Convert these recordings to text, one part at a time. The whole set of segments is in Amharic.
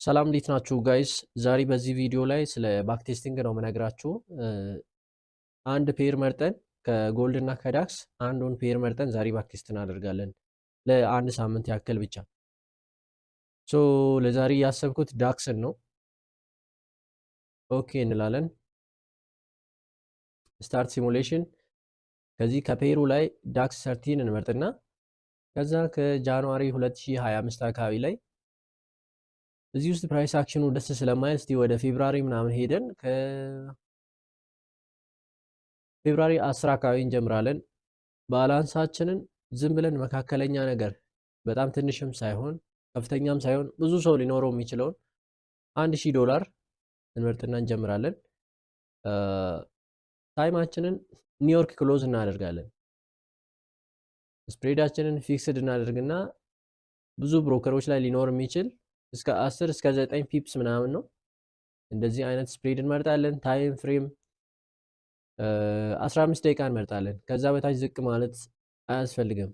ሰላም እንዴት ናችሁ ጋይስ? ዛሬ በዚህ ቪዲዮ ላይ ስለ ባክ ቴስቲንግ ነው የምነግራችሁ። አንድ ፔር መርጠን ከጎልድ እና ከዳክስ አንዱን ፔር መርጠን ዛሬ ባክ ቴስት እናደርጋለን ለአንድ ሳምንት ያክል ብቻ። ለዛሬ ያሰብኩት ዳክስን ነው። ኦኬ እንላለን። ስታርት ሲሙሌሽን። ከዚህ ከፔሩ ላይ ዳክስ ሰርቲን እንመርጥና ከዛ ከጃንዋሪ 2025 አካባቢ ላይ እዚህ ውስጥ ፕራይስ አክሽኑ ደስ ስለማይል እስቲ ወደ ፌብራሪ ምናምን ሄደን ከፌብራሪ 10 አካባቢ እንጀምራለን። ባላንሳችንን ዝም ብለን መካከለኛ ነገር በጣም ትንሽም ሳይሆን ከፍተኛም ሳይሆን ብዙ ሰው ሊኖረው የሚችለውን $1000 እንመርጥና እንጀምራለን። ታይማችንን ኒውዮርክ ክሎዝ እናደርጋለን። ስፕሬዳችንን ፊክስድ እናደርግና ብዙ ብሮከሮች ላይ ሊኖር የሚችል እስከ 10 እስከ 9 ፒፕስ ምናምን ነው። እንደዚህ አይነት ስፕሬድ እንመርጣለን። ታይም ፍሬም 15 ደቂቃ እንመርጣለን። ከዛ በታች ዝቅ ማለት አያስፈልግም።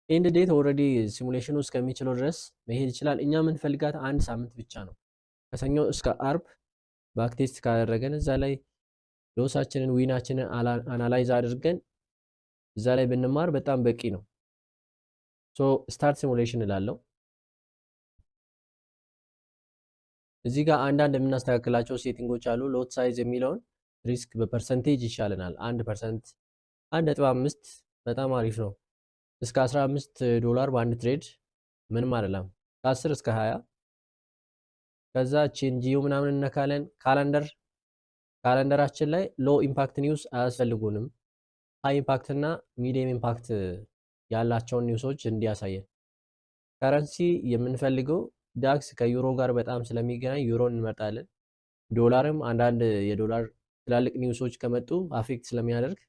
ኤንድ ዴት ኦልሬዲ ሲሙሌሽኑ እስከሚችለው ድረስ መሄድ ይችላል። እኛ የምንፈልጋት አንድ ሳምንት ብቻ ነው። ከሰኞ እስከ አርብ ባክቴስት ካደረገን እዛ ላይ ሎሳችንን ዊናችንን አናላይዝ አድርገን እዛ ላይ ብንማር በጣም በቂ ነው። ስታርት ሲሙሌሽን እላለሁ። እዚህ ጋር አንዳንድ የምናስተካክላቸው ሴቲንጎች አሉ። ሎት ሳይዝ የሚለውን ሪስክ በፐርሰንቴጅ ይሻለናል። 1% 1.5 በጣም አሪፍ ነው። እስከ $15 በአንድ ትሬድ ምንም አይደለም። ከ10 እስከ 20 ከዛ ቼንጂው ምናምን እነካለን። ካላንደራችን ላይ ሎ ኢምፓክት ኒውስ አያስፈልጉንም። ሃይ ኢምፓክት እና ሚዲየም ኢምፓክት ያላቸውን ኒውሶች እንዲያሳየን። ከረንሲ የምንፈልገው ዳክስ ከዩሮ ጋር በጣም ስለሚገናኝ ዩሮን እንመርጣለን። ዶላርም አንዳንድ የዶላር ትላልቅ ኒውሶች ከመጡ አፌክት ስለሚያደርግ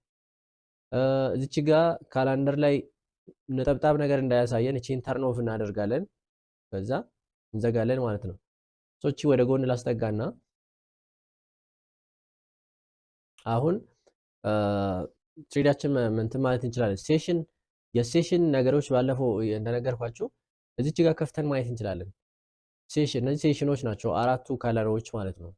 እዚች ጋ ካላንደር ላይ ነጠብጣብ ነገር እንዳያሳየን እቺን ተርን ኦፍ እናደርጋለን። ከዛ እንዘጋለን ማለት ነው። ሶቺ ወደ ጎን ላስጠጋና አሁን ትሬዳችን እንትን ማለት እንችላለን። የሴሽን ነገሮች ባለፈው እንደነገርኳችሁ እዚች ጋር ከፍተን ማየት እንችላለን። እነዚህ ሴሽኖች ናቸው፣ አራቱ ከለሮች ማለት ነው።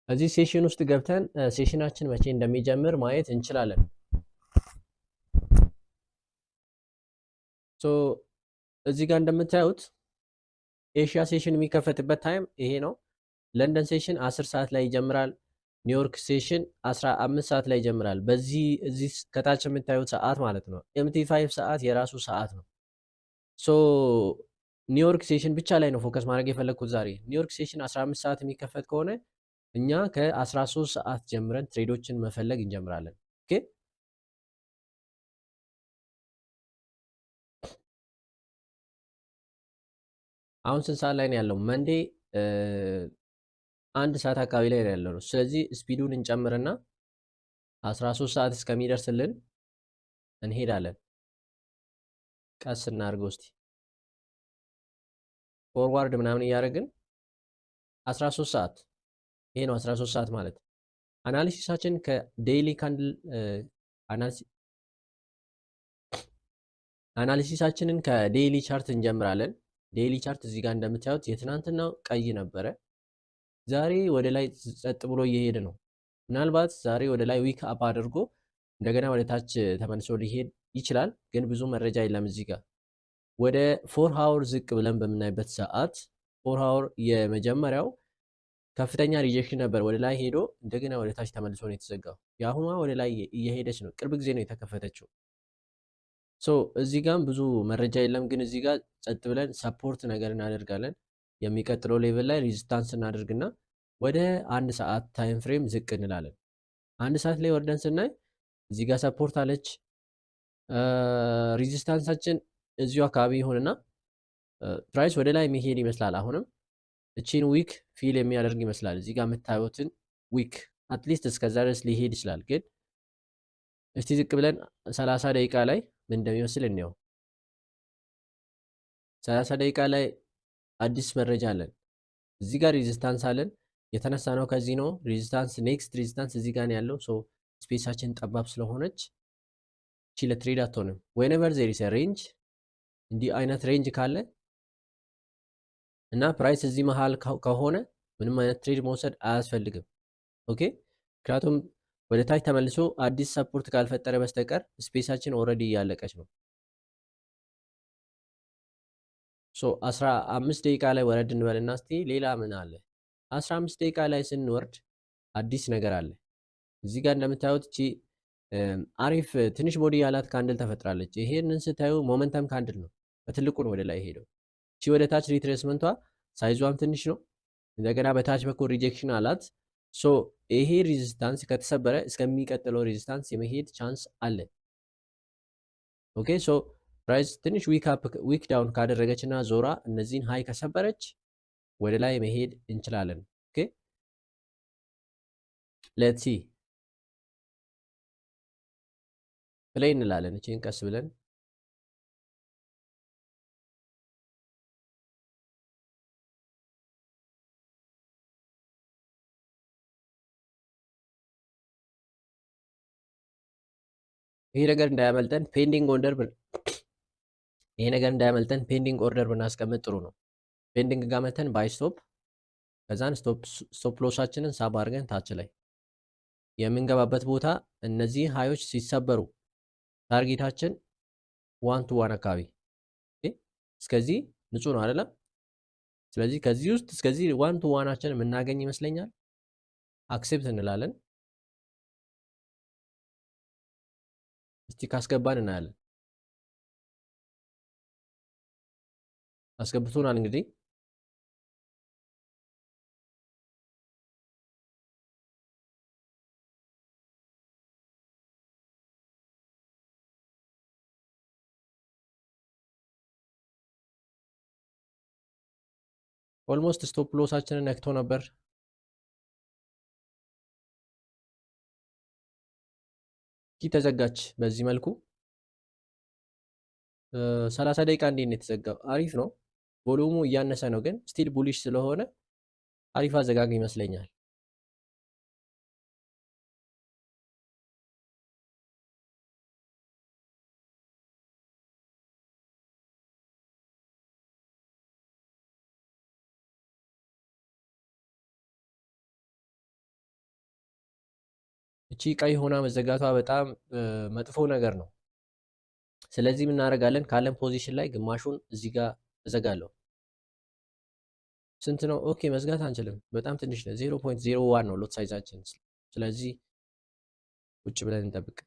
እዚህ ሴሽን ውስጥ ገብተን ሴሽናችን መቼ እንደሚጀምር ማየት እንችላለን። እዚህ ጋር እንደምታዩት ኤሽያ ሴሽን የሚከፈትበት ታይም ይሄ ነው። ለንደን ሴሽን 10 ሰዓት ላይ ይጀምራል። ኒውዮርክ ሴሽን 15 ሰዓት ላይ ይጀምራል። እዚህ ከታች የምታዩት ሰዓት ማለት ነው። MT5 ሰዓት የራሱ ሰዓት ነው። ኒውዮርክ ሴሽን ብቻ ላይ ነው ፎከስ ማድረግ የፈለግኩት ዛሬ። ኒውዮርክ ሴሽን 15 ሰዓት የሚከፈት ከሆነ እኛ ከ13 ሰዓት ጀምረን ትሬዶችን መፈለግ እንጀምራለን። ኦኬ አሁን ስንት ሰዓት ላይ ነው ያለው? መንዴ 1 ሰዓት አካባቢ ላይ ነው ያለው። ስለዚህ ስፒዱን እንጨምርና 13 ሰዓት እስከሚደርስልን እንሄዳለን። ቀስ እናድርገው እስቲ ፎርዋርድ ምናምን እያደረግን 13 ሰዓት ይሄ ነው 13 ሰዓት ማለት። አናሊሲሳችን ከዴይሊ ካንድል አናሊሲሳችንን ከዴይሊ ቻርት እንጀምራለን። ዴይሊ ቻርት እዚህ ጋር እንደምታዩት የትናንትናው ቀይ ነበረ። ዛሬ ወደ ላይ ጸጥ ብሎ እየሄደ ነው። ምናልባት ዛሬ ወደ ላይ ዊክ አፕ አድርጎ እንደገና ወደ ታች ተመልሶ ሊሄድ ይችላል፣ ግን ብዙ መረጃ የለም። እዚህ ጋር ወደ 4 ሃወር ዝቅ ብለን በምናይበት ሰዓት 4 ሃወር የመጀመሪያው ከፍተኛ ሪጀክሽን ነበር። ወደ ላይ ሄዶ እንደገና ወደ ታች ተመልሶ ነው የተዘጋው። የአሁኗ ወደ ላይ እየሄደች ነው። ቅርብ ጊዜ ነው የተከፈተችው። እዚህ ጋር ብዙ መረጃ የለም፣ ግን እዚህ ጋር ጸጥ ብለን ሰፖርት ነገር እናደርጋለን። የሚቀጥለው ሌቭል ላይ ሬዚስታንስ እናደርግና ወደ 1 ሰዓት ታይም ፍሬም ዝቅ እንላለን። 1 ሰዓት ላይ ወርደን ስናይ እዚህ ጋር ሰፖርት አለች። ሬዚስታንሳችን እዚሁ አካባቢ ይሆንና ፕራይስ ወደ ላይ የሚሄድ ይመስላል። አሁንም እቺን ዊክ ፊል የሚያደርግ ይመስላል። እዚህ ጋር የምታዩትን ዊክ አትሊስት እስከዛ ድረስ ሊሄድ ይችላል። ግን እስቲ ዝቅ ብለን 30 ደቂቃ ላይ ምን እንደሚመስል እንየው። 30 ደቂቃ ላይ አዲስ መረጃ አለን። እዚህ ጋር ሬዚስታንስ አለን። የተነሳ ነው ከዚህ ነው። ሬዚስታንስ ኔክስት ሬዚስታንስ እዚህ ጋር ነው ያለው። ሶ ስፔሳችን ጠባብ ስለሆነች እቺ ለትሬድ አትሆንም። ዌንኤቨር ዜር ኢዝ ሬንጅ እንዲህ አይነት ሬንጅ ካለ እና ፕራይስ እዚህ መሃል ከሆነ ምንም አይነት ትሬድ መውሰድ አያስፈልግም። ኦኬ ምክንያቱም ወደ ታች ተመልሶ አዲስ ሰፖርት ካልፈጠረ በስተቀር ስፔሳችን ኦልሬዲ እያለቀች ነው። ሶ 15 ደቂቃ ላይ ወረድ እንበልና እስቲ ሌላ ምን አለ? 15 ደቂቃ ላይ ስንወርድ አዲስ ነገር አለ። እዚህ ጋር እንደምታዩት እቺ አሪፍ ትንሽ ቦዲ ያላት ካንድል ተፈጥራለች። ይሄንን ስታዩ ሞመንተም ካንድል ነው፣ በትልቁ ነው ወደ ላይ ሄደው። እቺ ወደ ታች ሪትሬስመንቷ ሳይዟም ትንሽ ነው። እንደገና በታች በኩል ሪጀክሽን አላት። ሶ ይሄ ሬዚስታንስ ከተሰበረ እስከሚቀጥለው ሬዚስታንስ የመሄድ ቻንስ አለ። ኦኬ ሶ ፕራይስ ትንሽ ዊክ ዳውን ካደረገች እና ዞራ እነዚህን ሃይ ከሰበረች ወደ ላይ መሄድ እንችላለን። ኦኬ ሌትስ ሲ ፕሌይ እንላለን። እቺን ቀስ ብለን ይሄ ነገር እንዳያመልጠን ፔንዲንግ ኦርደር ብናስቀምጥ ጥሩ ነው። ፔንዲንግ ጋር መተን ባይ ስቶፕ ከዛን ስቶፕ ሎሳችንን ሳብ አድርገን ታች ላይ የምንገባበት ቦታ እነዚህ ሃዮች ሲሰበሩ ታርጌታችን 1 to 1 አካባቢ እስከዚህ ንጹህ ነው አይደለም? ስለዚህ ከዚህ ውስጥ እስከዚህ 1 to 1 የምናገኝ ይመስለኛል። አክሴፕት እንላለን። እስቲ ካስገባን እናያለን። አስገብቶናል እንግዲህ ኦልሞስት ስቶፕ ሎሳችንን ነክቶ ነበር። ኪ ተዘጋች በዚህ መልኩ 30 ደቂቃ እንዴት ነው የተዘጋው? አሪፍ ነው። ቮሉሙ እያነሰ ነው ግን ስቲል ቡሊሽ ስለሆነ አሪፍ አዘጋግ ይመስለኛል። እቺ ቀይ ሆና መዘጋቷ በጣም መጥፎ ነገር ነው። ስለዚህ ምን እናደርጋለን? ካለን ፖዚሽን ላይ ግማሹን እዚህ ጋር እዘጋለሁ። ስንት ነው? ኦኬ መዝጋት አንችልም፣ በጣም ትንሽ ነው። 0.01 ነው ሎት ሳይዛችን። ስለዚህ ቁጭ ብለን እንጠብቅ።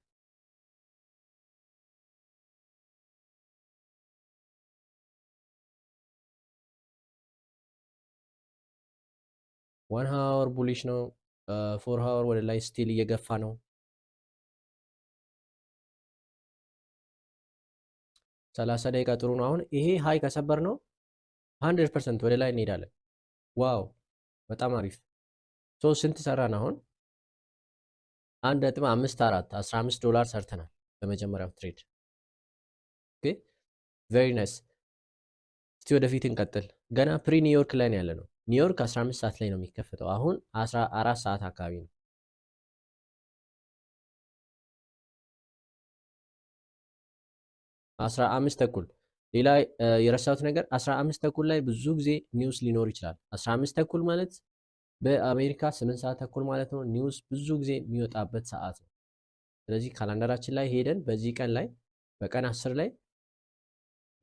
ዋን ሃወር ቡሊሽ ነው። 4 ሃወር ወደ ላይ ስቲል እየገፋ ነው። 30 ደቂቃ ጥሩ ነው። አሁን ይሄ ሃይ ከሰበር ነው 100% ወደ ላይ እንሄዳለን። ዋው በጣም አሪፍ። ሶ ስንት ሰራን አሁን? 1.54 $15 ሰርተናል በመጀመሪያው ትሬድ። ኦኬ ቬሪ ናይስ። እስቲ ወደፊት እንቀጥል። ገና ፕሪ ኒውዮርክ ላይ ነው ያለ ነው። ኒውዮርክ 15 ሰዓት ላይ ነው የሚከፈተው። አሁን 14 ሰዓት አካባቢ ነው። አስራ አምስት ተኩል ሌላ የረሳሁት ነገር 15 ተኩል ላይ ብዙ ጊዜ ኒውስ ሊኖር ይችላል። 15 ተኩል ማለት በአሜሪካ 8 ሰዓት ተኩል ማለት ነው። ኒውስ ብዙ ጊዜ የሚወጣበት ሰዓት ነው። ስለዚህ ካላንደራችን ላይ ሄደን በዚህ ቀን ላይ በቀን 10 ላይ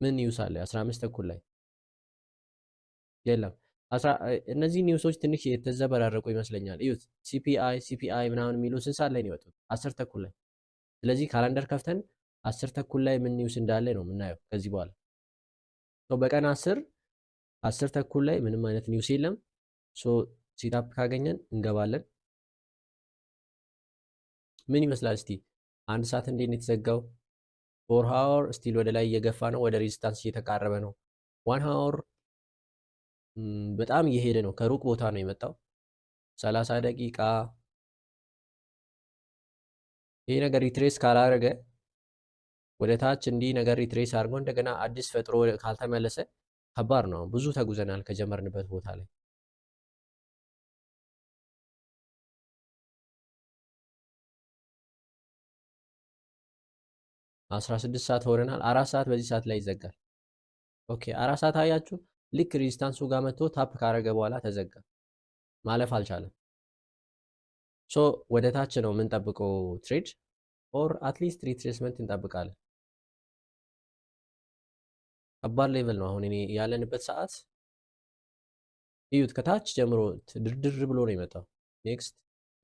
ምን ኒውስ አለ? 15 ተኩል ላይ የለም። እነዚህ ኒውሶች ትንሽ የተዘበራረቁ ይመስለኛል። እዩት፣ ሲፒአይ ምናምን የሚሉ ስንት ሰዓት ላይ ነው የወጡት? 10 ተኩል ላይ። ስለዚህ ካላንደር ከፍተን 10 ተኩል ላይ ምን ኒውስ እንዳለ ነው የምናየው ከዚህ በኋላ። በቀን 10 ተኩል ላይ ምንም አይነት ኒውስ የለም። ሲታፕ ካገኘን እንገባለን። ምን ይመስላል እስቲ? አንድ ሰዓት እንዴት ነው የተዘጋው? 4 ሃወር ስቲል ወደ ላይ እየገፋ ነው፣ ወደ ሬዚስታንስ እየተቃረበ ነው። 1 ሃወር በጣም እየሄደ ነው፣ ከሩቅ ቦታ ነው የመጣው። 30 ደቂቃ ይሄ ነገር ሪትሬስ ካላረገ ወደ ታች እንዲህ ነገር ሪትሬስ አድርጎ እንደገና አዲስ ፈጥሮ ካልተመለሰ ከባድ ነው። ብዙ ተጉዘናል ከጀመርንበት ቦታ ላይ። 16 ሰዓት ሆነናል። 4 ሰዓት በዚህ ሰዓት ላይ ይዘጋል። ኦኬ 4 ሰዓት አያችሁ። ልክ ሬዚስታንሱ ጋር መጥቶ ታፕ ካረገ በኋላ ተዘጋ። ማለፍ አልቻለም። ሶ ወደ ታች ነው የምንጠብቀው ትሬድ ኦር አትሊስት ሪትሬስመንት እንጠብቃለን። ከባድ ሌቭል ነው አሁን እኔ ያለንበት ሰዓት። እዩት ከታች ጀምሮ ድርድር ብሎ ነው የመጣው። ኔክስት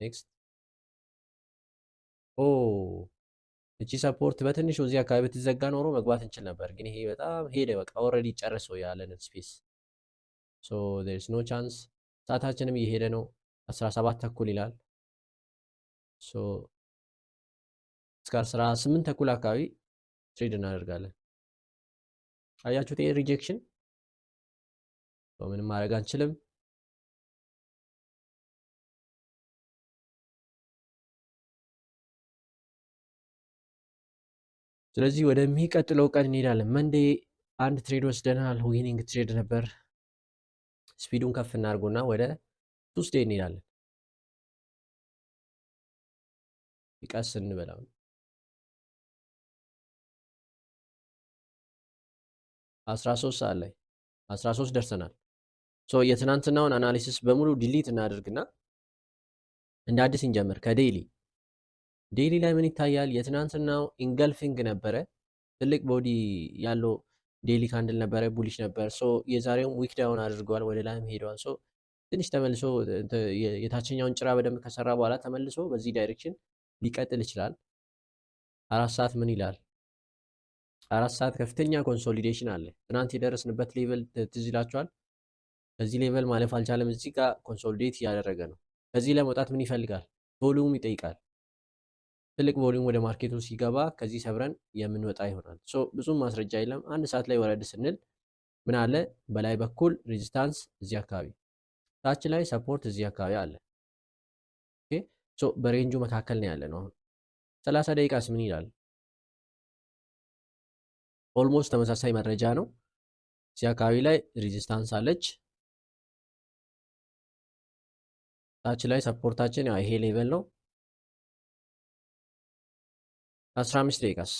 ኔክስት። ኦ እቺ ሰፖርት በትንሹ እዚህ አካባቢ ብትዘጋ ኖሮ መግባት እንችል ነበር፣ ግን ይሄ በጣም ሄደ። በቃ ኦልሬዲ ጨርሰው ያለንን ስፔስ። ሶ ዜር ኢዝ ኖ ቻንስ። ሰዓታችንም እየሄደ ነው። 17 ተኩል ይላል። ሶ እስከ 18 ተኩል አካባቢ ትሬድ እናደርጋለን። አያችሁት? ይሄ ሪጀክሽን ምንም ማድረግ አንችልም። ስለዚህ ወደሚቀጥለው ቀን እንሄዳለን። መንዴ አንድ ትሬድ ወስደናል። ዊኒንግ ትሬድ ነበር። ስፒዱን ከፍ እናድርጎና ወደ ቱስዴይ እንሄዳለን። ይቀስ እንበላው 13 ሰዓት ላይ 13 ደርሰናል። ሶ የትናንትናውን አናሊሲስ በሙሉ ዲሊት እናደርግና እንደ አዲስ እንጀምር ከዴይሊ። ዴይሊ ላይ ምን ይታያል? የትናንትናው ኢንገልፊንግ ነበረ። ትልቅ ቦዲ ያለው ዴይሊ ካንድል ነበረ፣ ቡሊሽ ነበር። ሶ የዛሬውን ዊክ ዳውን አድርገዋል፣ ወደ ላይም ሄደዋል። ሶ ትንሽ ተመልሶ የታችኛውን ጭራ በደንብ ከሰራ በኋላ ተመልሶ በዚህ ዳይሬክሽን ሊቀጥል ይችላል። 4 ሰዓት ምን ይላል? 4 ሰዓት ከፍተኛ ኮንሶሊዴሽን አለ። ትናንት የደረስንበት ሌቨል ትዝ ይላችኋል። ከዚህ ሌቨል ማለፍ አልቻለም። እዚህ ጋር ኮንሶሊዴት እያደረገ ነው። ከዚህ ለመውጣት ምን ይፈልጋል? ቮሉም ይጠይቃል። ትልቅ ቮሉም ወደ ማርኬቱ ሲገባ ከዚህ ሰብረን የምንወጣ ይሆናል። ሶ ብዙም ማስረጃ የለም። 1 ሰዓት ላይ ወረድ ስንል ምን አለ? በላይ በኩል ሬዚስታንስ እዚህ አካባቢ፣ ታች ላይ ሰፖርት እዚህ አካባቢ አለ። ኦኬ ሶ በሬንጁ መካከል ነው ያለ ነው። አሁን 30 ደቂቃስ ምን ይላል? ኦልሞስት ተመሳሳይ መረጃ ነው። እዚህ አካባቢ ላይ ሬዚስታንስ አለች። ታች ላይ ሰፖርታችን ያው ይሄ ሌቨል ነው። 15 ደቂቃስ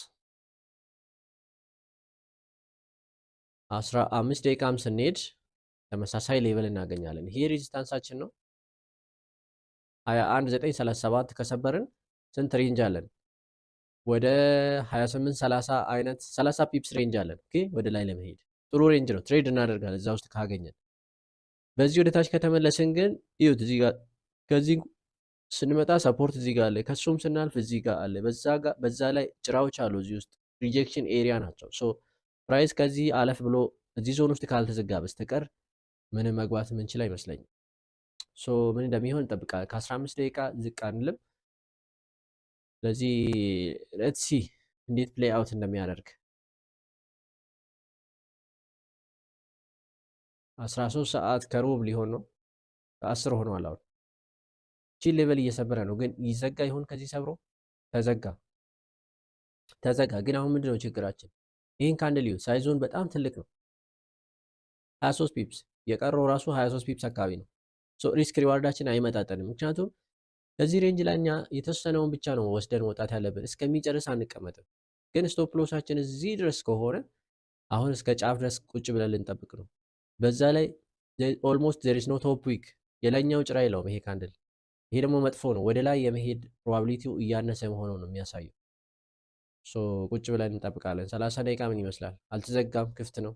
15 ደቂቃም ስንሄድ ተመሳሳይ ሌቨል እናገኛለን። ይሄ ሬዚስታንሳችን ነው። 21937 ከሰበርን ስንት ሬንጅ አለን? ወደ 28 30 አይነት 30 ፒፕስ ሬንጅ አለን። ኦኬ ወደ ላይ ለመሄድ ጥሩ ሬንጅ ነው። ትሬድ እናደርጋለን እዛ ውስጥ ካገኘን። በዚህ ወደ ታች ከተመለስን ግን እዩት፣ እዚህ ጋር ከዚህ ስንመጣ ሰፖርት እዚህ ጋር አለ፣ ከሱም ስናልፍ እዚህ ጋር አለ፣ በዛ ላይ ጭራዎች አሉ። እዚህ ውስጥ ሪጀክሽን ኤሪያ ናቸው። ሶ ፕራይስ ከዚህ አለፍ ብሎ እዚህ ዞን ውስጥ ካልተዘጋ በስተቀር ምንም መግባት የምንችል አይመስለኝም። ሶ ምን እንደሚሆን እንጠብቃለን። ከ15 ደቂቃ ዝቅ አንልም። ስለዚህ ሌትስ ሲ እንዴት ፕሌይ አውት እንደሚያደርግ። 13 ሰዓት ከሩብ ሊሆን ነው፣ ከ10 ሆኗል አሁን። ቺን ሌቨል እየሰበረ ነው፣ ግን ይዘጋ ይሆን? ከዚህ ሰብሮ ተዘጋ። ግን አሁን ምንድነው ችግራችን? ይህን ካንድል ሊዩ ሳይዞን በጣም ትልቅ ነው። 23 ፒፕስ የቀረው ራሱ 23 ፒፕስ አካባቢ ነው። ሶ ሪስክ ሪዋርዳችን አይመጣጠንም። ምክንያቱም ከዚህ ሬንጅ ላይ እኛ የተወሰነውን ብቻ ነው ወስደን መውጣት ያለብን፣ እስከሚጨርስ አንቀመጥም። ግን ስቶፕ ሎሳችን እዚህ ድረስ ከሆነ አሁን እስከ ጫፍ ድረስ ቁጭ ብለን ልንጠብቅ ነው። በዛ ላይ ኦልሞስት ዜር ኢዝ ኖ ቶፕ ዊክ፣ የላይኛው ጭራ የለውም ይሄ ካንድል። ይሄ ደግሞ መጥፎ ነው። ወደ ላይ የመሄድ ፕሮባቢሊቲው እያነሰ መሆኑን ነው የሚያሳየው። ሶ ቁጭ ብለን እንጠብቃለን። 30 ደቂቃ ምን ይመስላል? አልተዘጋም፣ ክፍት ነው።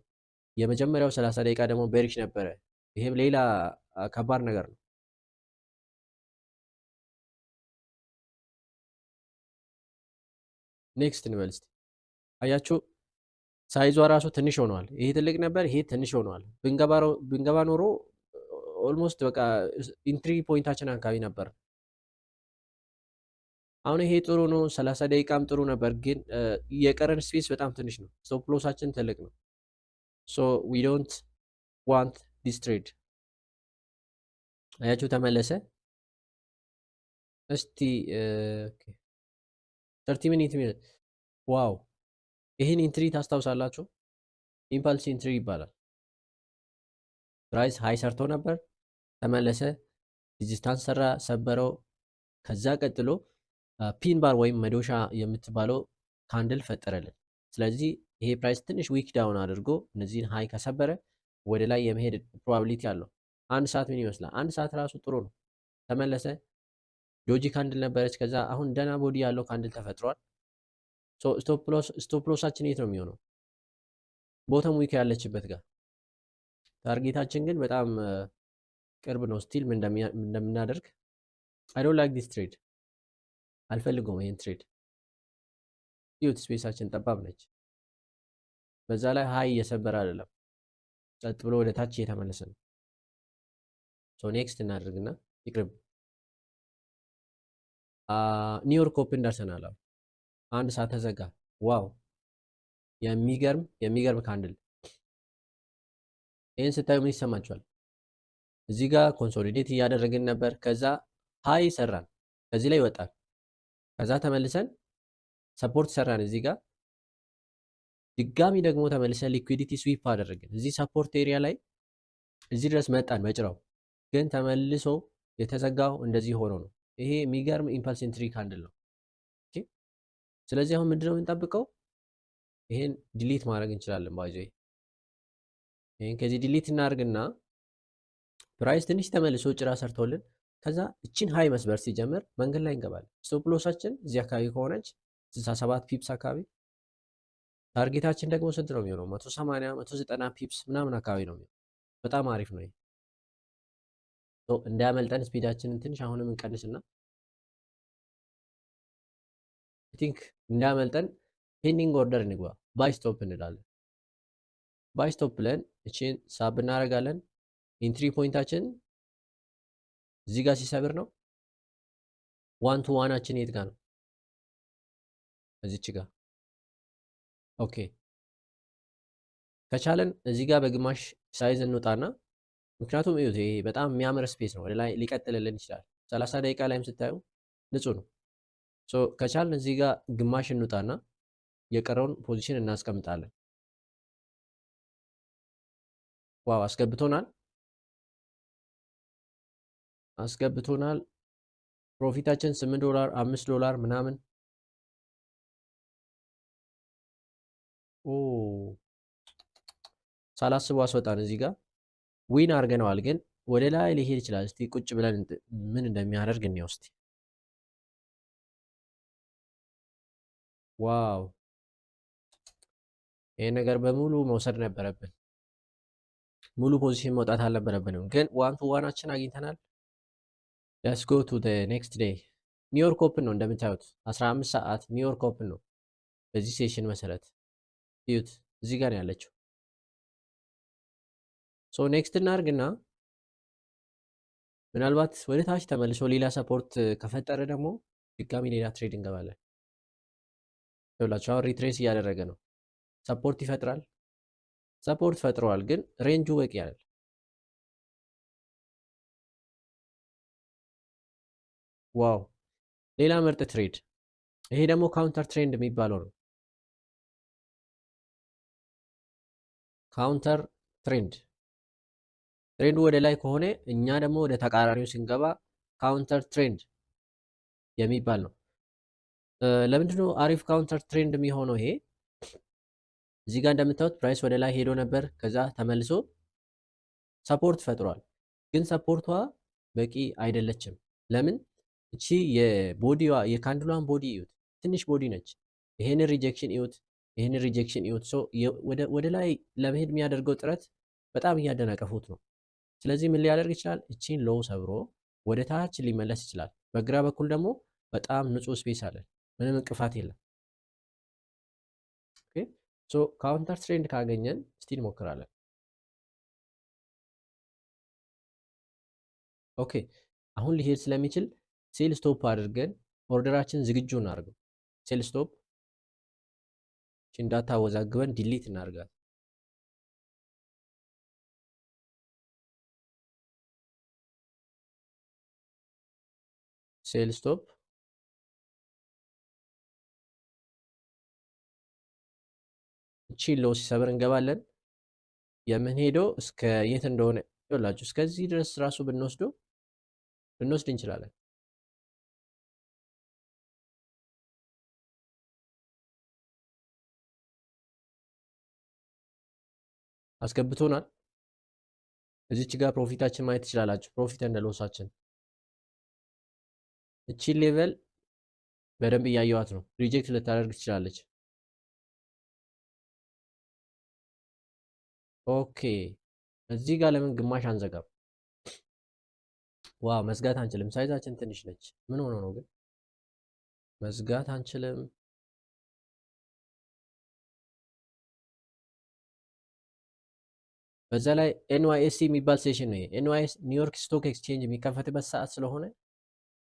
የመጀመሪያው 30 ደቂቃ ደግሞ ቤሪሽ ነበረ። ይሄም ሌላ ከባድ ነገር ነው። ኔክስት እንበል እስቲ። አያችሁ ሳይዟ ራሱ ትንሽ ሆኗል። ይሄ ትልቅ ነበር፣ ይሄ ትንሽ ሆኗል። ብንገባ ኖሮ ኦልሞስት በቃ ኢንትሪ ፖይንታችን አካባቢ ነበር። አሁን ይሄ ጥሩ ነው። 30 ደቂቃም ጥሩ ነበር፣ ግን የቀረን ስፔስ በጣም ትንሽ ነው። ስቶፕ ሎሳችን ትልቅ ነው። ሶ ዊ ዶንት ዋንት ዲስ ትሬድ። አያችሁ ተመለሰ። እስቲ 30 ሚኒት ዋው! ይህን ኢንትሪ ታስታውሳላችሁ? ኢምፐልስ ኢንትሪ ይባላል። ፕራይስ ሃይ ሰርቶ ነበር፣ ተመለሰ፣ ሬዚስታንስ ሰራ፣ ሰበረው። ከዛ ቀጥሎ ፒን ባር ወይም መዶሻ የምትባለው ካንድል ፈጠረልን። ስለዚህ ይሄ ፕራይስ ትንሽ ዊክ ዳውን አድርጎ እነዚህን ሃይ ከሰበረ ወደ ላይ የመሄድ ፕሮባቢሊቲ አለው። አንድ ሰዓት ምን ይመስላል? አንድ ሰዓት ራሱ ጥሩ ነው። ተመለሰ። ዶጂ ካንድል ነበረች። ከዛ አሁን ደና ቦዲ ያለው ካንድል ተፈጥሯል። ስቶፕ ሎሳችን የት ነው የሚሆነው? ቦተም ዊክ ያለችበት ጋር። ታርጌታችን ግን በጣም ቅርብ ነው። ስቲል እንደምናደርግ አይ ዶንት ላይክ ዲስ ትሬድ፣ አልፈልገውም ይሄን ትሬድ። ዩት ስፔሳችን ጠባብ ነች። በዛ ላይ ሃይ እየሰበረ አይደለም፣ ጸጥ ብሎ ወደ ታች እየተመለሰ ነው። ሶ ኔክስት እናደርግና ይቅርብ። ኒውዮርክ ኦፕን ደርሰናል። አንድ ሰዓት ተዘጋ። ዋው የሚገርም ካንድል። ይህን ስታዩ ምን ይሰማችኋል? እዚህ ጋር ኮንሶሊዴት እያደረግን ነበር። ከዛ ሃይ ሰራን፣ ከዚህ ላይ ይወጣል። ከዛ ተመልሰን ሰፖርት ሰራን እዚህ ጋር ድጋሚ ደግሞ ተመልሰን ሊኩዊዲቲ ስዊፕ አደረግን። እዚህ ሰፖርት ኤሪያ ላይ እዚህ ድረስ መጣን በጭራው፣ ግን ተመልሶ የተዘጋው እንደዚህ ሆኖ ነው። ይሄ የሚገርም ኢምፐልስ ኢንትሪ ካንድል ነው። ስለዚህ አሁን ምንድነው የምንጠብቀው? ይሄን ዲሊት ማድረግ እንችላለን። ባይዘ ይሄን ከዚህ ዲሊት እናደርግና ፕራይስ ትንሽ ተመልሶ ጭራ ሰርቶልን ከዛ እቺን ሃይ መስበር ሲጀምር መንገድ ላይ እንገባለን። ስቶፕ ሎሳችን እዚህ አካባቢ ከሆነች 67 ፒፕስ አካባቢ፣ ታርጌታችን ደግሞ ስንት ነው የሚሆነው? 180 190 ፒፕስ ምናምን አካባቢ ነው የሚሆነው። በጣም አሪፍ ነው። እንዳያመልጠን ስፒዳችንን ትንሽ አሁንም እንቀንስና አይ ቲንክ እንዳያመልጠን ፔንዲንግ ኦርደር እንግባ። ባይ ስቶፕ እንላለን። ባይ ስቶፕ ብለን እቺን ሳብ እናደርጋለን። ኢንትሪ ፖይንታችን እዚህ ጋር ሲሰብር ነው። ዋን ቱ ዋናችን የት ጋር ነው? እዚች ጋር። ኦኬ ከቻለን እዚህ ጋር በግማሽ ሳይዝ እንውጣና፣ ምክንያቱም እዩት ይሄ በጣም የሚያምር ስፔስ ነው። ወደ ላይ ሊቀጥልልን ይችላል። 30 ደቂቃ ላይም ስታዩ ንጹህ ነው። ከቻልን እዚህ ጋር ግማሽ እንውጣና የቀረውን ፖዚሽን እናስቀምጣለን። ዋው አስገብቶናል። ፕሮፊታችን $8 $5 ምናምን። ሳላስበው አስወጣን። እዚህ ጋር ዊን አድርገነዋል፣ ግን ወደ ላይ ሊሄድ ይችላል። እስቲ ቁጭ ብለን ምን እንደሚያደርግ እንየው እስቲ። ዋው ይሄ ነገር በሙሉ መውሰድ ነበረብን። ሙሉ ፖዚሽን መውጣት አልነበረብንም፣ ግን ዋን ቱ ዋናችን አግኝተናል። ሌትስ ጎ ቱ ኔክስት ዴይ። ኒውዮርክ ኦፕን ነው እንደምታዩት 15 ሰዓት ኒውዮርክ ኦፕን ነው። በዚህ ሴሽን መሰረት እዩት፣ እዚህ ጋር ነው ያለችው። ኔክስት እናርግና ምናልባት ወደ ታች ተመልሶ ሌላ ሰፖርት ከፈጠረ ደግሞ ድጋሚ ሌላ ትሬድ እንገባለን። ይኸውላችሁ አሁን ሪትሬስ እያደረገ ነው። ሰፖርት ይፈጥራል። ሰፖርት ፈጥረዋል፣ ግን ሬንጁ በቂ አይደል። ዋው ሌላ ምርጥ ትሬድ። ይሄ ደግሞ ካውንተር ትሬንድ የሚባለው ነው። ካውንተር ትሬንድ ትሬንዱ ወደ ላይ ከሆነ እኛ ደግሞ ወደ ተቃራኒው ስንገባ ካውንተር ትሬንድ የሚባል ነው። ለምንድነው አሪፍ ካውንተር ትሬንድ የሚሆነው? ይሄ እዚህ ጋር እንደምታዩት ፕራይስ ወደ ላይ ሄዶ ነበር። ከዛ ተመልሶ ሰፖርት ፈጥሯል፣ ግን ሰፖርቷ በቂ አይደለችም። ለምን? እቺ የቦዲዋ የካንድሏን ቦዲ እዩት፣ ትንሽ ቦዲ ነች። ይሄን ሪጀክሽን እዩት፣ ይሄን ሪጀክሽን እዩት። ወደ ላይ ለመሄድ የሚያደርገው ጥረት በጣም እያደናቀፉት ነው። ስለዚህ ምን ሊያደርግ ይችላል? እቺን ሎው ሰብሮ ወደ ታች ሊመለስ ይችላል። በግራ በኩል ደግሞ በጣም ንጹህ ስፔስ አለ፣ ምንም እንቅፋት የለም። ኦኬ ካውንተር ትሬንድ ካገኘን እስቲ እንሞክራለን። ኦኬ አሁን ሊሄድ ስለሚችል ሴል ስቶፕ አድርገን ኦርደራችን ዝግጁ እናድርገው። ሴል ስቶፕ እንዳታወዛግበን ዲሊት እናድርጋት። ሴል ስቶፕ እቺ ሎው ሲሰብር እንገባለን። የምንሄደው እስከ የት እንደሆነ ይኸውላችሁ፣ እስከዚህ ድረስ ራሱ ብንወስድ እንችላለን። አስገብቶናል። እዚች ጋር ፕሮፊታችን ማየት ትችላላችሁ። ፕሮፊት እንደ ሎሳችን እቺን ሌቨል በደንብ እያየዋት ነው። ሪጀክት ልታደርግ ትችላለች። ኦኬ እዚህ ጋር ለምን ግማሽ አንዘጋም? ዋው መዝጋት አንችልም። ሳይዛችን ትንሽ ነች። ምን ሆኖ ነው ግን መዝጋት አንችልም? በዛ ላይ ኤንዋይኤስሲ የሚባል ሴሽን ነው። ኤንዋይኤስ ኒውዮርክ ስቶክ ኤክስቼንጅ የሚከፈትበት ሰዓት ስለሆነ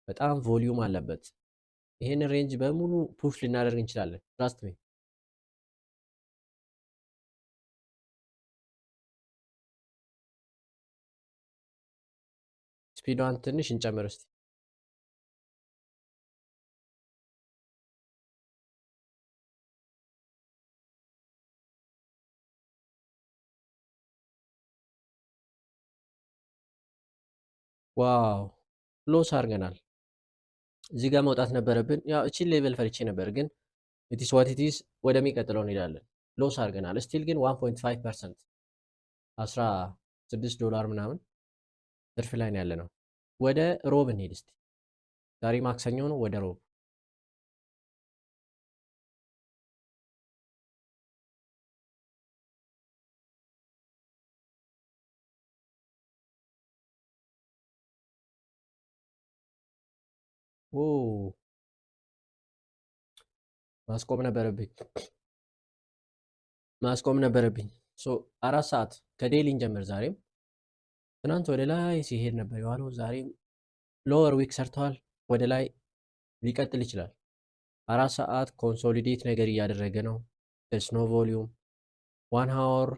በጣም ቮሊዩም አለበት። ይሄን ሬንጅ በሙሉ ፑሽ ልናደርግ እንችላለን። ትራስት ሚ። ስፒዷን ትንሽ እንጨምር እስቲ። ዋው ሎስ አድርገናል። እዚህ ጋር መውጣት ነበረብን። ያው እቺን ሌቨል ፈርቼ ነበር፣ ግን ኢትስ ዋት ኢትስ። ወደሚቀጥለው እንሄዳለን። ሎስ አድርገናል። ስቲል ግን 1.5% $16 ምናምን ትርፍ ላይ ነው ያለ ነው። ወደ ሮብ እንሄድ እስቲ። ዛሬ ማክሰኞ ነው። ወደ ሮብ ኦ ማስቆም ነበረብኝ ማስቆም ነበረብኝ። ሶ 4 ሰዓት ከዴይሊ እንጀምር። ዛሬም ትናንት ወደ ላይ ሲሄድ ነበር የዋለው። ዛሬም ሎወር ዊክ ሰርተዋል። ወደ ላይ ሊቀጥል ይችላል። 4 ሰዓት ኮንሶሊዴት ነገር እያደረገ ነው። ስኖ ቮሊዩም 1 ሃወር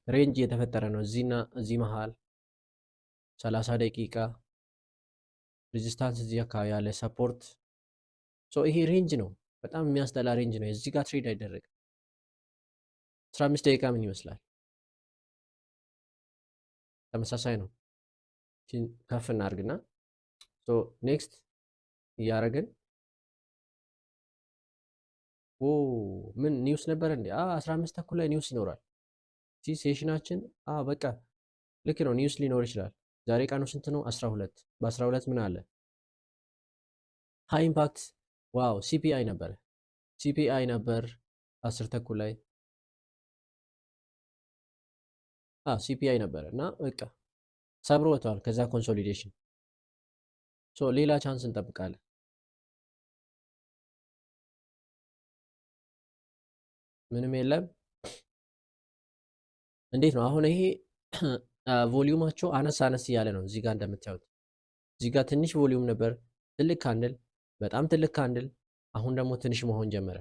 ሬንጅ እየተፈጠረ ነው። እዚህና እዚህ መሃል 30 ደቂቃ ሬዚስታንስ እዚህ አካባቢ ያለ ሰፖርት። ይሄ ሬንጅ ነው። በጣም የሚያስጠላ ሬንጅ ነው። እዚህ ጋር ትሬድ አይደረግም። 15 ደቂቃ ምን ይመስላል? ተመሳሳይ ነው። ከፍ እናድርግና ኔክስት እያደረግን ምን ኒውስ ነበር እንዴ? 15 ተኩል ላይ ኒውስ ይኖራል። ሴሽናችን በቃ ልክ ነው። ኒውስ ሊኖር ይችላል። ዛሬ ቀኑ ስንት ነው? 12። በ12 ምን አለ? ሃይ ኢምፓክት ዋው ሲፒአይ ነበር። ሲፒአይ ነበር 10 ተኩል ላይ ሲፒአይ ነበር እና በቃ ሰብሮ ወጥቷል። ከዛ ኮንሶሊዴሽን ሌላ ቻንስ እንጠብቃለን። ምንም የለም። እንዴት ነው አሁን? ይሄ ቮሊዩማቸው አነስ አነስ እያለ ነው። እዚህ ጋር እንደምታዩት እዚህ ጋር ትንሽ ቮሊዩም ነበር፣ ትልቅ ካንድል፣ በጣም ትልቅ ካንድል። አሁን ደግሞ ትንሽ መሆን ጀመረ።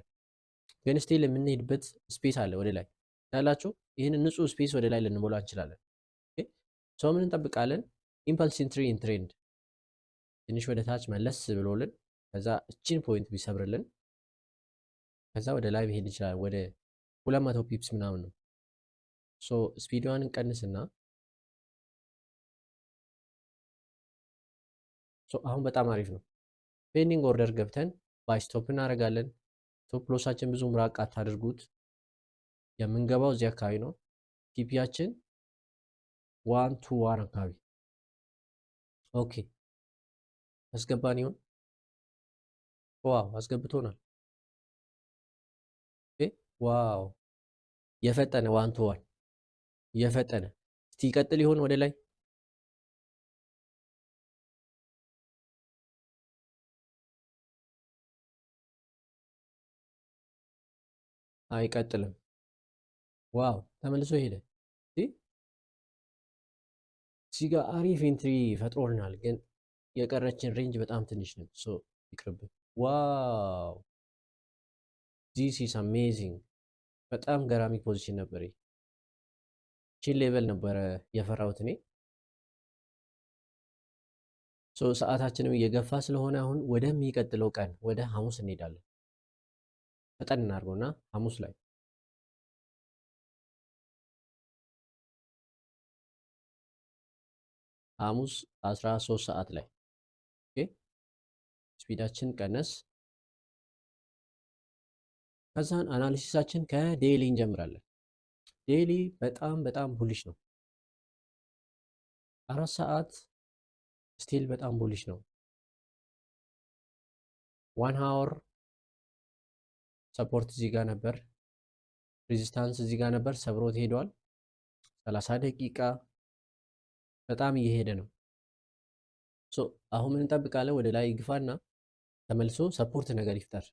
ግን ስቲል የምንሄድበት ስፔስ አለ ወደ ላይ ያላችሁ። ይህን ንጹህ ስፔስ ወደ ላይ ልንሞላ እንችላለን። ሰው ምን እንጠብቃለን? ኢምፐልስ ኢንትሪ ኢን ትሬንድ ትንሽ ወደ ታች መለስ ብሎልን ከዛ እችን ፖይንት ቢሰብርልን ከዛ ወደ ላይ መሄድ ይችላል። ወደ 200 ፒፕስ ምናምን ነው። ስፒዷን እንቀንስና አሁን በጣም አሪፍ ነው። ፔንዲንግ ኦርደር ገብተን ባይ ስቶፕ እናደርጋለን። ስቶፕ ሎሳችን ብዙም ራቅ አታድርጉት። የምንገባው እዚህ አካባቢ ነው። ቲፒያችን 1 to 1 አካባቢ። ኦኬ አስገባን ይሆን? ዋው አስገብቶናል። ዋው የፈጠነ 1 to 1 የፈጠነ። እስቲ ይቀጥል ይሆን ወደ ላይ? አይቀጥልም። ዋው ተመልሶ ሄደ። እዚህ ጋር አሪፍ ኤንትሪ ፈጥሮልናል፣ ግን የቀረችን ሬንጅ በጣም ትንሽ ነች። ይቅርብን። ዋው ዚስ ኢስ አሜዚንግ። በጣም ገራሚ ፖዚሽን ነበር። ቺን ሌቨል ነበረ የፈራሁት እኔ። ሰዓታችንም እየገፋ ስለሆነ አሁን ወደሚቀጥለው ቀን ወደ ሐሙስ እንሄዳለን። ፈጠን እናድርገውና ሐሙስ ላይ ሐሙስ 13 ሰዓት ላይ ስፒዳችን ቀነስ። ከዛን አናሊሲሳችን ከዴይሊ እንጀምራለን። ዴይሊ በጣም ቡሊሽ ነው። 4 ሰዓት ስቲል በጣም ቡሊሽ ነው። 1 ሃወር ሰፖርት እዚህ ጋር ነበር፣ ሬዚስታንስ እዚህ ጋር ነበር፣ ሰብሮት ሄዷል። 30 ደቂቃ በጣም እየሄደ ነው። ሶ አሁን ምን እንጠብቃለን? ወደ ላይ ይግፋና ተመልሶ ሰፖርት ነገር ይፍጠር።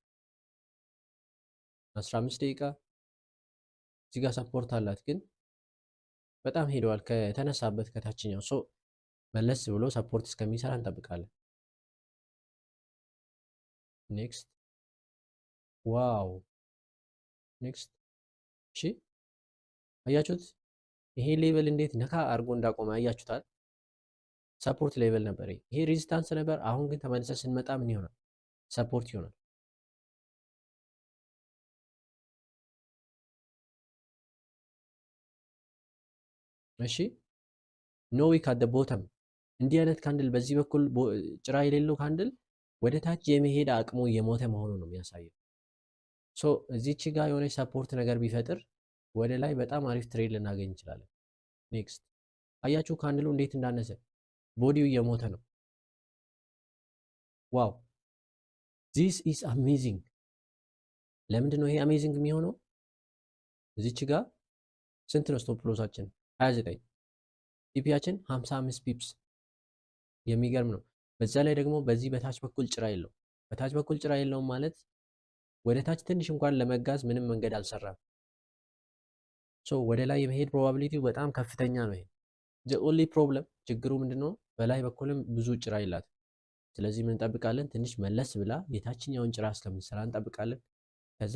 15 ደቂቃ እዚህ ጋር ሰፖርት አላት፣ ግን በጣም ሄደዋል ከተነሳበት ከታችኛው። ሶ መለስ ብሎ ሰፖርት እስከሚሰራ እንጠብቃለን። ኔክስት ዋው ኔክስት። እሺ አያችሁት? ይሄ ሌቨል እንዴት ነካ አድርጎ እንዳቆመ አያችሁታል? ሰፖርት ሌቨል ነበር፣ ይሄ ሬዚስታንስ ነበር። አሁን ግን ተመልሰ ስንመጣ ምን ይሆናል? ሰፖርት ይሆናል። እሺ ኖ ዊክ አት ቦተም። እንዲህ አይነት ካንድል በዚህ በኩል ጭራ የሌለው ካንድል ወደ ታች የመሄድ አቅሙ እየሞተ መሆኑ ነው የሚያሳየው። ሶ እዚች ጋር የሆነች ሰፖርት ነገር ቢፈጥር ወደ ላይ በጣም አሪፍ ትሬድ ልናገኝ እንችላለን። ኔክስት አያችሁ ካንድሉ እንዴት እንዳነሰ፣ ቦዲው እየሞተ ነው። ዋው ዚስ ኢዝ አሜዚንግ። ለምንድን ነው ይሄ አሜዚንግ የሚሆነው? እዚች ጋር ስንት ነው ስቶፕ ሎሳችን? 29፣ ቲፒያችን 55 ፒፕስ። የሚገርም ነው። በዛ ላይ ደግሞ በዚህ በታች በኩል ጭራ የለው። በታች በኩል ጭራ የለውም ማለት ወደ ታች ትንሽ እንኳን ለመጋዝ ምንም መንገድ አልሰራም። ሶ ወደ ላይ የመሄድ ፕሮባቢሊቲው በጣም ከፍተኛ ነው። ይሄ ኦንሊ ፕሮብለም ችግሩ ምንድነው? በላይ በኩልም ብዙ ጭራ የላት። ስለዚህ ምን እንጠብቃለን? ትንሽ መለስ ብላ የታችኛውን ጭራ እስከምትሰራ እንጠብቃለን። ከዛ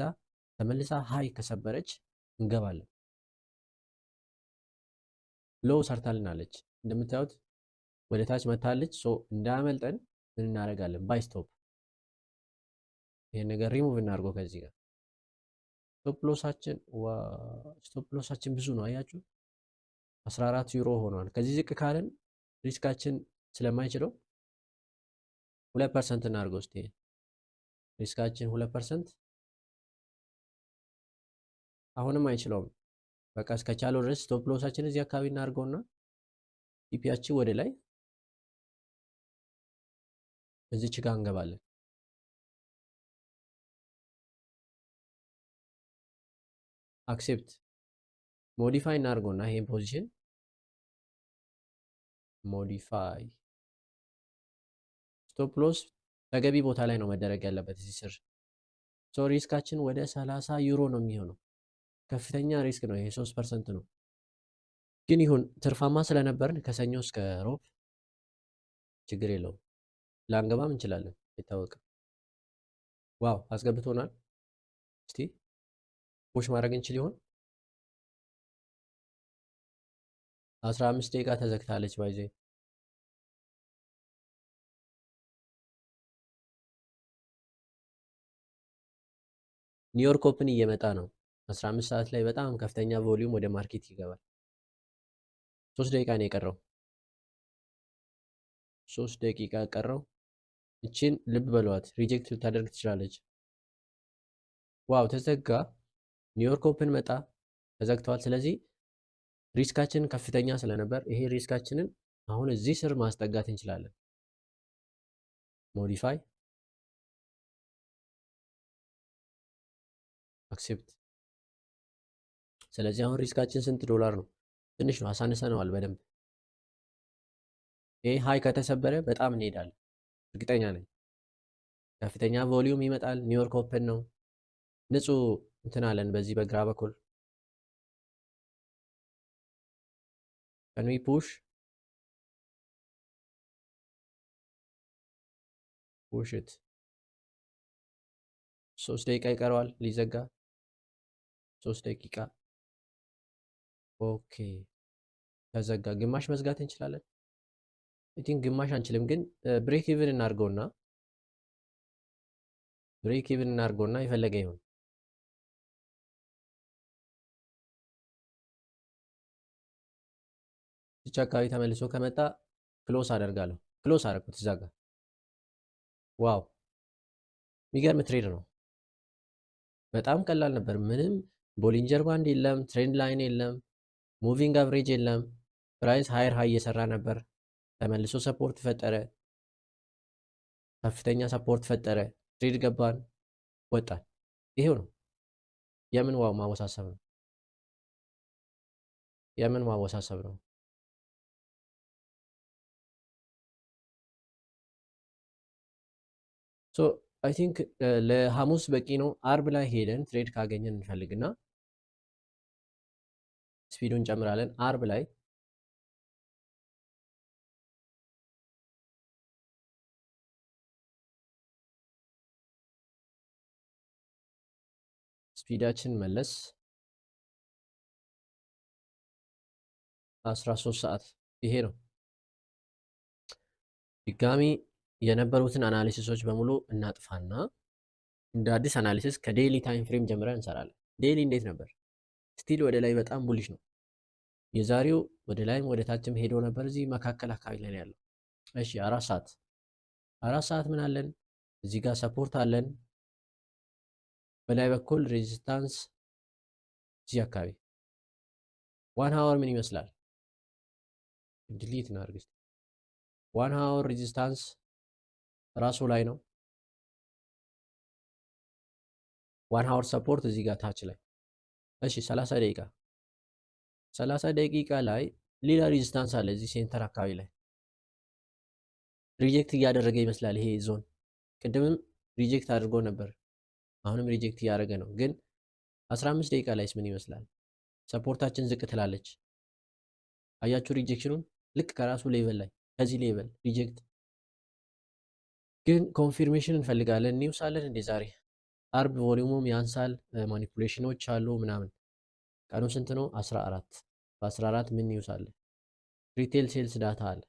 ተመልሳ ሃይ ከሰበረች እንገባለን። ሎው ሰርታልናለች እንደምታዩት ወደ ታች መታለች። ሶ እንዳያመልጠን ምን እናደርጋለን? ባይ ስቶፕ። ይሄን ነገር ሪሙቭ እናድርገው ከዚህ ጋር። ስቶፕ ሎሳችን ብዙ ነው አያችሁ፣ 14 ዩሮ ሆኗል። ከዚህ ዝቅ ካለን ሪስካችን ስለማይችለው 2% እናድርገው እስቲ። ሪስካችን 2%። አሁንም አይችለውም። በቃ እስከቻለው ድረስ ስቶፕ ሎሳችን እዚህ አካባቢ እናድርገውና ቲፒያችን ወደ ላይ እዚች ጋር እንገባለን። አክሴፕት ሞዲፋይ እናድርገውና ይሄን ፖዚሽን ሞዲፋይ። ስቶፕ ሎስ ተገቢ ቦታ ላይ ነው መደረግ ያለበት እዚህ ስር። ሶ ሪስካችን ወደ 30 ዩሮ ነው የሚሆነው። ከፍተኛ ሪስክ ነው ይሄ፣ 3% ነው። ግን ይሁን ትርፋማ ስለነበርን ከሰኞ እስከ ሮብ ችግር የለውም። ላንገባም እንችላለን አይታወቅም። ዋው አስገብቶናል። እስቲ ፑሽ ማድረግ እንችል ይሆን? 15 ደቂቃ ተዘግታለች። ባይዜ ኒውዮርክ ኦፕን እየመጣ ነው። 15 ሰዓት ላይ በጣም ከፍተኛ ቮሊዩም ወደ ማርኬት ይገባል። 3 ደቂቃ ነው የቀረው። 3 ደቂቃ ቀረው። እቺን ልብ በሏት፣ ሪጀክት ልታደርግ ትችላለች። ዋው ተዘጋ። ኒውዮርክ ኦፕን መጣ፣ ተዘግተዋል። ስለዚህ ሪስካችን ከፍተኛ ስለነበር ይሄ ሪስካችንን አሁን እዚህ ስር ማስጠጋት እንችላለን። ሞዲፋይ አክሴፕት። ስለዚህ አሁን ሪስካችን ስንት ዶላር ነው? ትንሽ ነው፣ አሳንሰነዋል በደንብ። ይሄ ሃይ ከተሰበረ በጣም እንሄዳለን፣ እርግጠኛ ነኝ። ከፍተኛ ቮሊዩም ይመጣል። ኒውዮርክ ኦፕን ነው። ንጹህ እንትን አለን በዚህ በግራ በኩል። ከንዊ ፑሽ ፑሽት 3 ደቂቃ ይቀረዋል ሊዘጋ። 3 ደቂቃ ኦኬ፣ ተዘጋ። ግማሽ መዝጋት እንችላለን። አይ ቲንክ ግማሽ አንችልም፣ ግን ብሬክ ኢቭን እናድርገውና የፈለገ ይሁን። እዚህ አካባቢ ተመልሶ ከመጣ ክሎስ አደርጋለሁ። ክሎስ አደረኩት እዛ ጋር። ዋው የሚገርም ትሬድ ነው። በጣም ቀላል ነበር። ምንም ቦሊንጀር ባንድ የለም፣ ትሬንድ ላይን የለም፣ ሙቪንግ አቨሬጅ የለም። ፕራይስ ሃየር ሃይ እየሰራ ነበር። ተመልሶ ሰፖርት ፈጠረ፣ ከፍተኛ ሰፖርት ፈጠረ፣ ትሬድ ገባን፣ ወጣን። ይሄው ነው። የምን ማወሳሰብ ነው? የምን ማወሳሰብ ነው? ሶ አይ ቲንክ ለሐሙስ በቂ ነው። አርብ ላይ ሄደን ትሬድ ካገኘን እንፈልግና ስፒዱን እንጨምራለን። አርብ ላይ ስፒዳችን መለስ 13 ሰዓት ይሄ ነው። ድጋሚ የነበሩትን አናሊሲሶች በሙሉ እናጥፋና እንደ አዲስ አናሊሲስ ከዴይሊ ታይም ፍሬም ጀምረን እንሰራለን። ዴይሊ እንዴት ነበር? ስቲል ወደ ላይ በጣም ቡሊሽ ነው። የዛሬው ወደ ላይም ወደ ታችም ሄዶ ነበር። እዚህ መካከል አካባቢ ላይ ያለው። እሺ 4 ሰዓት ምን አለን? እዚህ ጋር ሰፖርት አለን። በላይ በኩል ሬዚስታንስ እዚህ አካባቢ። 1 ሃወር ምን ይመስላል? ዲሊት እናድርግ እስቲ። 1 ሃወር ሬዚስታንስ ራሱ ላይ ነው። 1 ሃወር ሰፖርት እዚህ ጋር ታች ላይ። እሺ 30 ደቂቃ ላይ ሌላ ሬዚስታንስ አለ እዚህ ሴንተር አካባቢ ላይ ሪጀክት እያደረገ ይመስላል። ይሄ ዞን ቅድምም ሪጀክት አድርጎ ነበር፣ አሁንም ሪጀክት እያደረገ ነው። ግን 15 ደቂቃ ላይስ ምን ይመስላል? ሰፖርታችን ዝቅ ትላለች። አያችሁ ሪጀክሽኑን ልክ ከራሱ ሌቨል ላይ ከዚህ ሌቨል ሪጀክት። ግን ኮንፊርሜሽን እንፈልጋለን። ኒውስ አለን እንዴ ዛሬ? አርብ ቮሊዩሙም ያንሳል፣ ማኒፑሌሽኖች አሉ ምናምን። ቀኑ ስንት ነው? 14። በ14 ምን ኒውስ አለ? ሪቴል ሴልስ ዳታ አለ።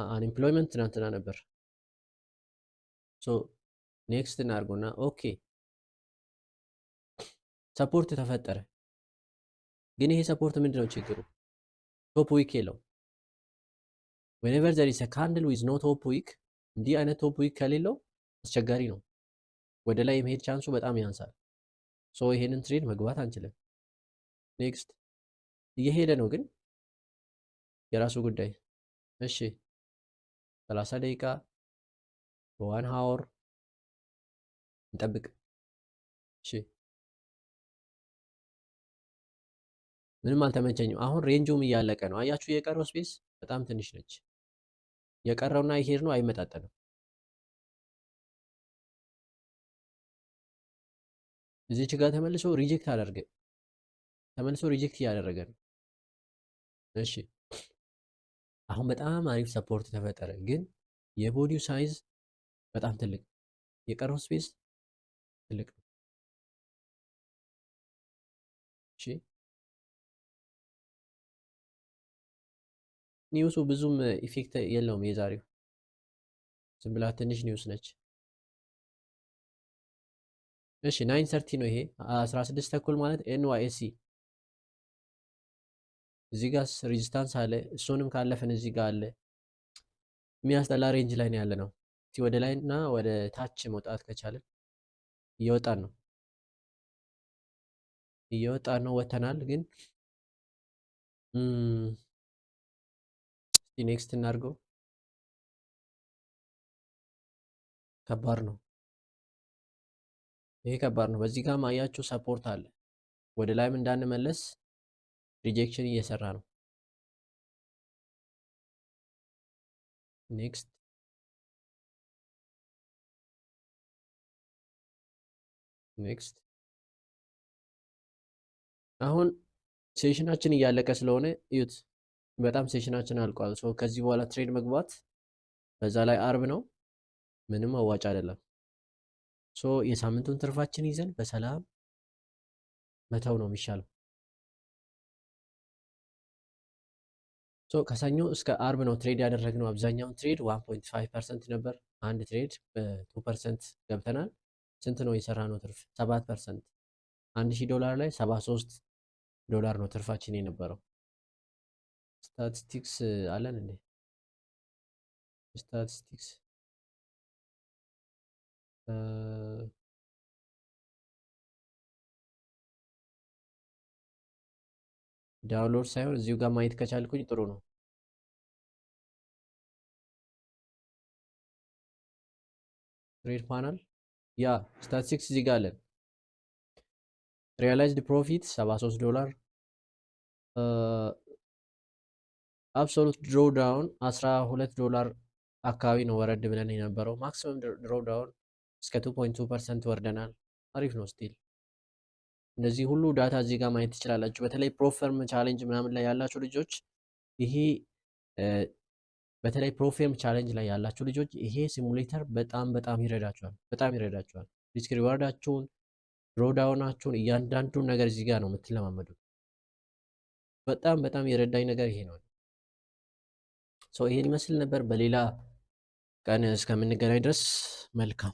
አንኤምፕሎይመንት ትናንትና ነበር። ሶ ኔክስት እናድርጎና ኦኬ ሰፖርት ተፈጠረ። ግን ይሄ ሰፖርት ምንድነው ችግሩ? ቶፕ ዊክ የለው። ዌኔቨር ዘር ኢዝ አ ካንድል ዊዝ ኖ ቶፕ ዊክ፣ እንዲህ አይነት ቶፕ ዊክ ከሌለው አስቸጋሪ ነው። ወደ ላይ የመሄድ ቻንሱ በጣም ያንሳል። ሶ ይሄንን ትሬድ መግባት አንችልም። ኔክስት እየሄደ ነው ግን የራሱ ጉዳይ። እሺ 30 ደቂቃ በ1 ሃወር እንጠብቅ። እሺ ምንም አልተመቸኝም። አሁን ሬንጁም እያለቀ ነው። አያችሁ የቀረው ስፔስ በጣም ትንሽ ነች። የቀረውና ይሄድ ነው አይመጣጠንም። እዚች ጋር ተመልሶ ሪጀክት አደረገ። ተመልሶ ሪጀክት እያደረገ ነው። እሺ አሁን በጣም አሪፍ ሰፖርት ተፈጠረ፣ ግን የቦዲው ሳይዝ በጣም ትልቅ፣ የቀረው ስፔስ ትልቅ ነው። እሺ ኒውሱ ብዙም ኢፌክት የለውም የዛሬው፣ ዝም ብላ ትንሽ ኒውስ ነች። እሺ 9:30 ነው ይሄ 16 ተኩል ማለት ኤንዋይኤስሲ። እዚህ ጋር ሬዚስታንስ አለ፣ እሱንም ካለፈን እዚህ ጋር አለ። የሚያስጠላ ሬንጅ ላይ ነው ያለ ነው። እስቲ ወደ ላይ እና ወደ ታች መውጣት ከቻለን እየወጣን ነው ወተናል። ግን እስቲ ኔክስት እናድርገው። ከባድ ነው ይሄ ከባድ ነው። በዚህ ጋር ማያችሁ ሰፖርት አለ። ወደ ላይም እንዳንመለስ ሪጀክሽን እየሰራ ነው። ኔክስት አሁን ሴሽናችን እያለቀ ስለሆነ እዩት። በጣም ሴሽናችን አልቋል። ሶ ከዚህ በኋላ ትሬድ መግባት በዛ ላይ አርብ ነው፣ ምንም አዋጭ አይደለም። ሶ የሳምንቱን ትርፋችን ይዘን በሰላም መተው ነው የሚሻለው። ሶ ከሰኞ እስከ አርብ ነው ትሬድ ያደረግነው። አብዛኛውን ትሬድ 1.5% ነበር። አንድ ትሬድ በ2% ገብተናል። ስንት ነው የሰራነው ትርፍ? 7%። $1000 ላይ $73 ነው ትርፋችን የነበረው። ስታቲስቲክስ አለን እንዴ? ስታቲስቲክስ ዳውንሎድ ሳይሆን እዚሁ ጋር ማየት ከቻልኩኝ ጥሩ ነው። ትሬድ ፓናል ያ ስታቲስቲክስ እዚህ ጋር አለን። ሪያላይዝድ ፕሮፊት $73 አብሶሉት ድሮ ዳውን $12 አካባቢ ነው ወረድ ብለን የነበረው። ማክሲመም ድሮ ዳውን እስከ 2.2% ወርደናል። አሪፍ ነው ስቲል። እነዚህ ሁሉ ዳታ እዚህ ጋር ማየት ትችላላችሁ። በተለይ ፕሮፈርም ቻሌንጅ ምናምን ላይ ያላችሁ ልጆች ይሄ በተለይ ፕሮፌርም ቻሌንጅ ላይ ያላችሁ ልጆች ይሄ ሲሙሌተር በጣም ይረዳችኋል። በጣም ይረዳችኋል። ሪስክ ሪዋርዳችሁን፣ ድሮዳውናችሁን እያንዳንዱን ነገር እዚህ ጋር ነው የምትለማመዱት። በጣም የረዳኝ ነገር ይሄ ነው። ይሄን ይመስል ነበር። በሌላ ቀን እስከምንገናኝ ድረስ መልካም